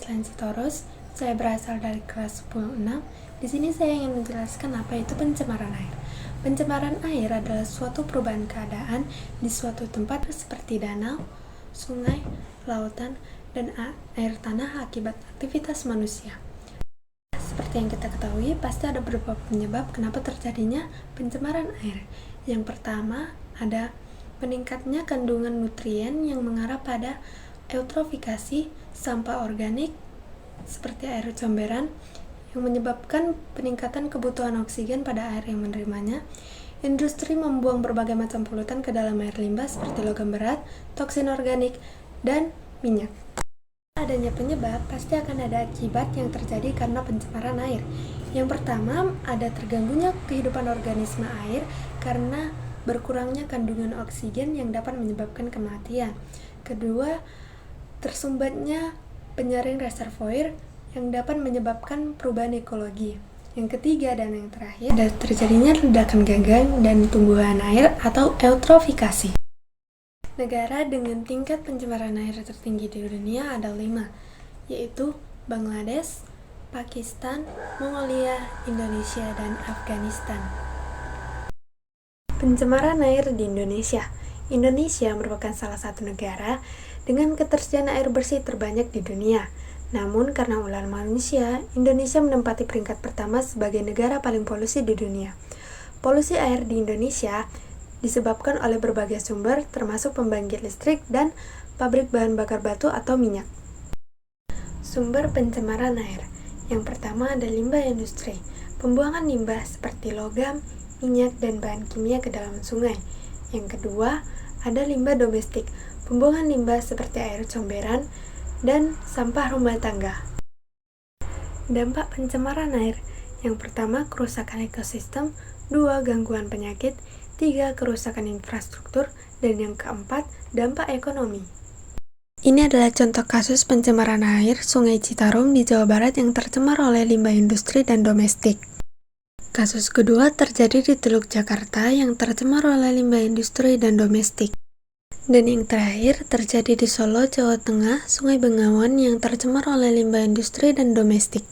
Sitorus. Saya berasal dari kelas 10-6. Di sini saya ingin menjelaskan apa itu pencemaran air. Pencemaran air adalah suatu perubahan keadaan di suatu tempat seperti danau, sungai, lautan, dan air tanah akibat aktivitas manusia. Seperti yang kita ketahui, pasti ada beberapa penyebab kenapa terjadinya pencemaran air. Yang pertama, ada meningkatnya kandungan nutrien yang mengarah pada eutrofikasi sampah organik seperti air comberan yang menyebabkan peningkatan kebutuhan oksigen pada air yang menerimanya. Industri membuang berbagai macam polutan ke dalam air limbah seperti logam berat, toksin organik, dan minyak. Adanya penyebab, pasti akan ada akibat yang terjadi karena pencemaran air. Yang pertama, ada terganggunya kehidupan organisme air karena berkurangnya kandungan oksigen yang dapat menyebabkan kematian. Kedua, tersumbatnya penyaring reservoir yang dapat menyebabkan perubahan ekologi. Yang ketiga dan yang terakhir, ada terjadinya ledakan gagang dan tumbuhan air atau eutrofikasi. Negara dengan tingkat pencemaran air tertinggi di dunia ada 5, yaitu Bangladesh, Pakistan, Mongolia, Indonesia, dan Afghanistan. Pencemaran air di Indonesia. Indonesia merupakan salah satu negara dengan ketersediaan air bersih terbanyak di dunia. Namun karena ulah manusia, Indonesia menempati peringkat pertama sebagai negara paling polusi di dunia. Polusi air di Indonesia disebabkan oleh berbagai sumber termasuk pembangkit listrik dan pabrik bahan bakar batu atau minyak. Sumber pencemaran air. Yang pertama ada limbah industri. Pembuangan limbah seperti logam, minyak, dan bahan kimia ke dalam sungai. Yang kedua ada limbah domestik. Pembuangan limbah seperti air comberan dan sampah rumah tangga. Dampak pencemaran air. Yang pertama kerusakan ekosistem, 2 gangguan penyakit, 3 kerusakan infrastruktur, dan yang keempat dampak ekonomi. Ini adalah contoh kasus pencemaran air Sungai Citarum di Jawa Barat yang tercemar oleh limbah industri dan domestik. Kasus kedua terjadi di Teluk Jakarta yang tercemar oleh limbah industri dan domestik. Dan yang terakhir terjadi di Solo, Jawa Tengah, Sungai Bengawan yang tercemar oleh limbah industri dan domestik.